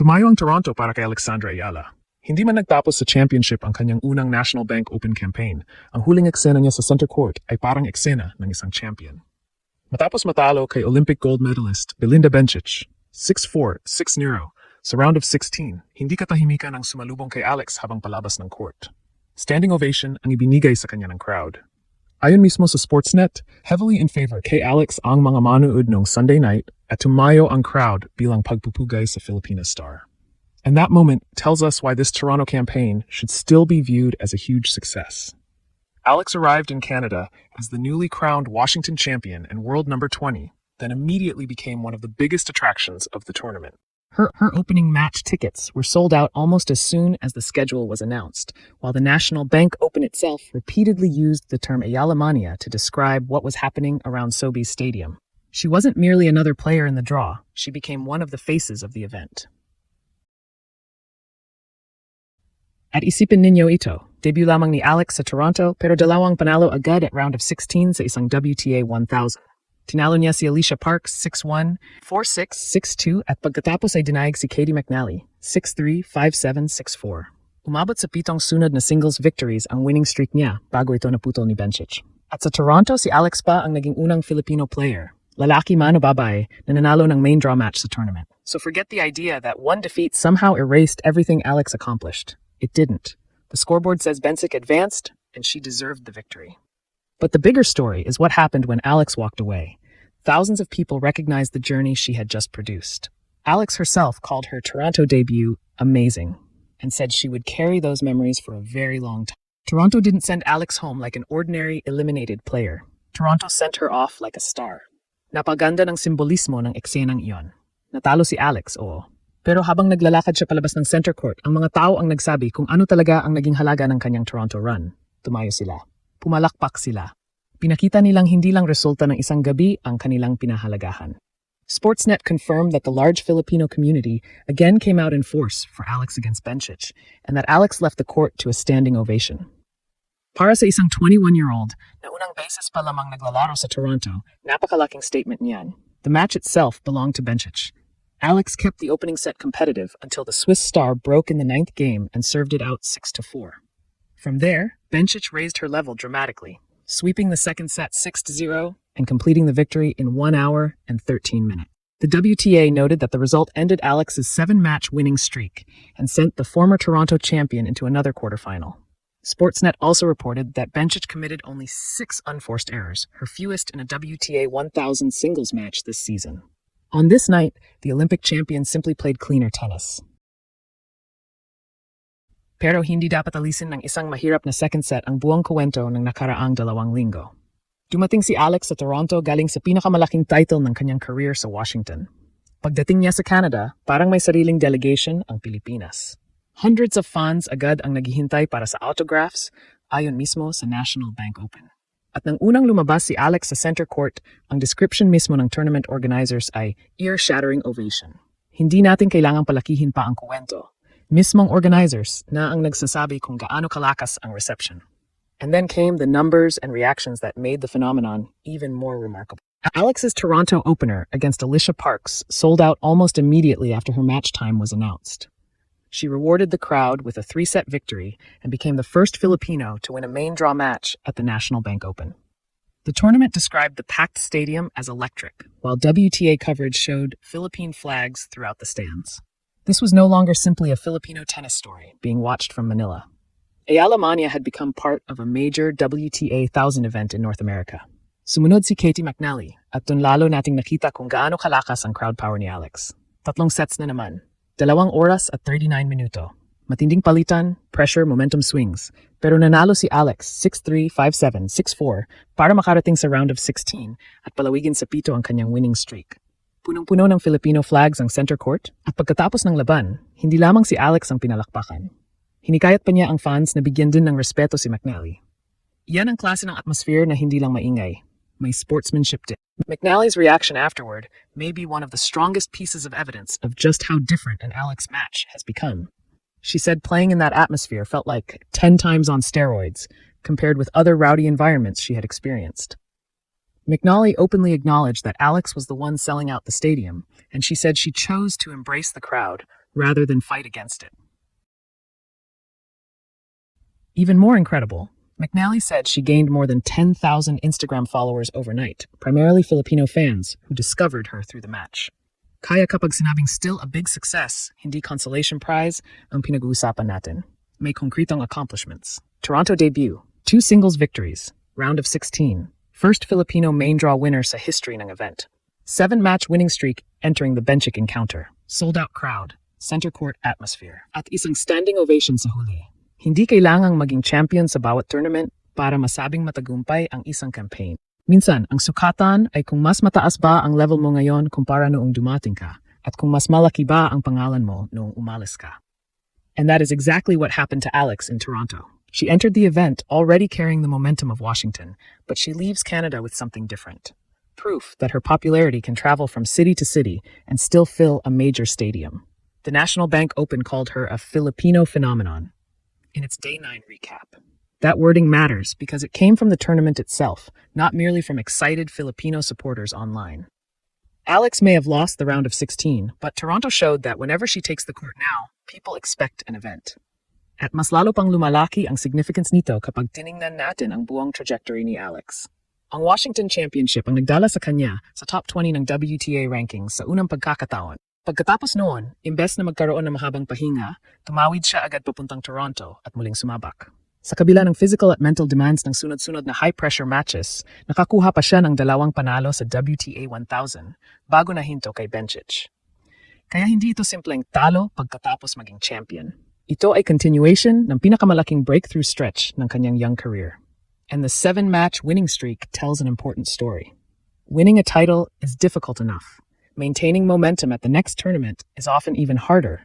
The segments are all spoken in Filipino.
Tumayo ang Toronto para kay Alexandra Ayala. Hindi man nagtapos sa championship ang kanyang unang National Bank Open campaign, ang huling eksena niya sa center court ay parang eksena ng isang champion. Matapos matalo kay Olympic gold medalist Belinda Bencic, 6-4, 6-0, sa round of 16, hindi katahimikan ang sumalubong kay Alex habang palabas ng court. Standing ovation ang ibinigay sa kanya ng crowd. Ayon mismo sa Sportsnet, heavily in favor kay Alex ang mga manood noong Sunday night at tumayo ang crowd bilang pagpupugay sa Filipina star. And that moment tells us why this Toronto campaign should still be viewed as a huge success. Alex arrived in Canada as the newly crowned Washington champion and world number 20, then immediately became one of the biggest attractions of the tournament. Her opening match tickets were sold out almost as soon as the schedule was announced, while the National Bank Open itself repeatedly used the term Ayala Mania to describe what was happening around Sobeys Stadium. She wasn't merely another player in the draw, she became one of the faces of the event. At isipin ninyo ito, debut lamang ni Alex sa Toronto pero dalawang panalo agad at round of 16 sa isang WTA 1000. Tinalo niya si Alicia Parks 6-1, 4-6, 6-2 at pagkatapos ay dinayag si Katie McNally 6-3, 5-7, 6-4. Umabot sa 7 sunod na singles victories ang winning streak niya bago ito naputol ni Bencic. At sa Toronto, si Alex pa ang naging unang Filipino player, lalaki man o babae, na nanalo ng main draw match sa tournament. So forget the idea that one defeat somehow erased everything Alex accomplished. It didn't. The scoreboard says Bencic advanced, and she deserved the victory. But the bigger story is what happened when Alex walked away. Thousands of people recognized the journey she had just produced. Alex herself called her Toronto debut amazing and said she would carry those memories for a very long time. Toronto didn't send Alex home like an ordinary eliminated player. Toronto sent her off like a star. Napaganda ng simbolismo ng eksenang iyon. Natalo si Alex, oo. Pero habang naglalakad siya palabas ng center court, ang mga tao ang nagsabi kung ano talaga ang naging halaga ng kanyang Toronto run. Tumayo sila. Pumalakpak sila. Pinakita nilang hindi lang resulta ng isang gabi ang kanilang pinahalagahan. Sportsnet confirmed that the large Filipino community again came out in force for Alex against Bencic, and that Alex left the court to a standing ovation. Para sa isang 21-year-old na unang beses pa lamang naglalaro sa Toronto, napakalaking statement niyan. The match itself belonged to Bencic. Alex kept the opening set competitive until the Swiss star broke in the 9th game and served it out 6-4. From there, Bencic raised her level dramatically, sweeping the second set 6-0 and completing the victory in 1 hour and 13 minutes. The WTA noted that the result ended Alex's 7-match winning streak and sent the former Toronto champion into another quarterfinal. Sportsnet also reported that Bencic committed only 6 unforced errors, her fewest in a WTA 1000 singles match this season. On this night, the Olympic champion simply played cleaner tennis. Pero hindi dapat alisin ng isang mahirap na second set ang buong kwento ng nakaraang 2 linggo. Dumating si Alex sa Toronto galing sa pinakamalaking title ng kanyang career sa Washington. Pagdating niya sa Canada, parang may sariling delegation ang Pilipinas. Hundreds of fans agad ang naghihintay para sa autographs, ayon mismo sa National Bank Open. At nang unang lumabas si Alex sa center court, ang description mismo ng tournament organizers ay ear-shattering ovation. Hindi natin kailangang palakihin pa ang kwento. Mismong organizers na ang nagsasabi kung gaano kalakas ang reception. And then came the numbers and reactions that made the phenomenon even more remarkable. Alex's Toronto opener against Alicia Parks sold out almost immediately after her match time was announced. She rewarded the crowd with a 3-set victory and became the first Filipino to win a main draw match at the National Bank Open. The tournament described the packed stadium as electric, while WTA coverage showed Philippine flags throughout the stands. This was no longer simply a Filipino tennis story being watched from Manila. Ayala Mania had become part of a major WTA 1000 event in North America. Sumunod si Katie McNally at dun lalo nating nakita kung gaano kalakas ang crowd power ni Alex. 3 sets na naman. 2 oras at 39 minuto. Matinding palitan, pressure, momentum swings. Pero nanalo si Alex 6-3, 5-7, 6-4 para makarating sa round of 16 at palawigin sa 7 ang kanyang winning streak. Punong-puno ng Filipino flags ang center court at pagkatapos ng laban, hindi lamang si Alex ang pinalakpakan. Hinikayat pa niya ang fans na bigyan din ng respeto si McNally. Yan ang klase ng atmosphere na hindi lang maingay. May sportsmanship din. McNally's reaction afterward may be one of the strongest pieces of evidence of just how different an Alex match has become. She said playing in that atmosphere felt like 10 times on steroids compared with other rowdy environments she had experienced. McNally openly acknowledged that Alex was the one selling out the stadium, and she said she chose to embrace the crowd rather than fight against it. Even more incredible, McNally said she gained more than 10,000 Instagram followers overnight, primarily Filipino fans who discovered her through the match. Kaya kapag sinabing still a big success, hindi consolation prize ang pinag-uusapan natin. May konkretong accomplishments. Toronto debut, 2 singles victories, round of 16, first Filipino main draw winner sa history ng event. 7-match winning streak entering the Benchik encounter. Sold-out crowd, center court atmosphere, at isang standing ovation sa huli. Hindi kailangang maging champion sa bawat tournament para masabing matagumpay ang isang campaign. Minsan, ang sukatan ay kung mas mataas ba ang level mo ngayon kumpara noong dumating ka, at kung mas malaki ba ang pangalan mo noong umalis ka. And that is exactly what happened to Alex in Toronto. She entered the event already carrying the momentum of Washington, but she leaves Canada with something different. Proof that her popularity can travel from city to city and still fill a major stadium. The National Bank Open called her a Filipino phenomenon in its Day 9 recap. That wording matters because it came from the tournament itself, not merely from excited Filipino supporters online. Alex may have lost the round of 16, but Toronto showed that whenever she takes the court now, people expect an event. At mas lalo pang lumalaki ang significance nito kapag tiningnan natin ang buong trajectory ni Alex. Ang Washington Championship ang nagdala sa kanya sa top 20 ng WTA rankings sa unang pagkakataon. Pagkatapos noon, imbes na magkaroon ng mahabang pahinga, tumawid siya agad papuntang Toronto at muling sumabak. Sa kabila ng physical at mental demands ng sunod-sunod na high-pressure matches, nakakuha pa siya ng 2 panalo sa WTA 1000 bago nahinto kay Benchik. Kaya hindi ito simpleng talo pagkatapos maging champion. Ito ay continuation ng pinakamalaking breakthrough stretch ng kanyang young career. And the 7-match winning streak tells an important story. Winning a title is difficult enough. Maintaining momentum at the next tournament is often even harder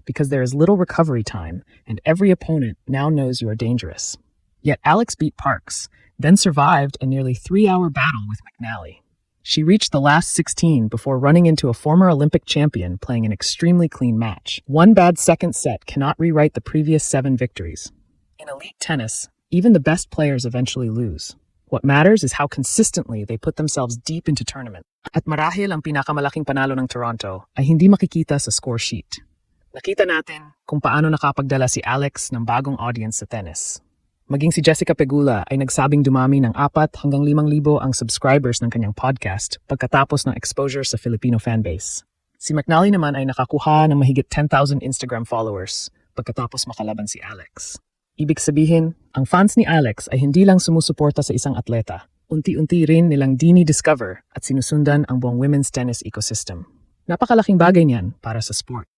because there is little recovery time and every opponent now knows you are dangerous. Yet Alex beat Parks, then survived a nearly 3-hour battle with McNally. She reached the last 16 before running into a former Olympic champion playing an extremely clean match. One bad second set cannot rewrite the previous 7 victories. In elite tennis, even the best players eventually lose. What matters is how consistently they put themselves deep into tournament. At marahil ang pinakamalaking panalo ng Toronto ay hindi makikita sa score sheet. Nakita natin kung paano nakapagdala si Alex ng bagong audience sa tennis. Maging si Jessica Pegula ay nagsabing dumami ng 4 hanggang 5,000 ang subscribers ng kanyang podcast pagkatapos ng exposure sa Filipino fanbase. Si McNally naman ay nakakuha ng mahigit 10,000 Instagram followers pagkatapos makalaban si Alex. Ibig sabihin, ang fans ni Alex ay hindi lang sumusuporta sa isang atleta. Unti-unti rin nilang dini-discover at sinusundan ang buong women's tennis ecosystem. Napakalaking bagay niyan para sa sport.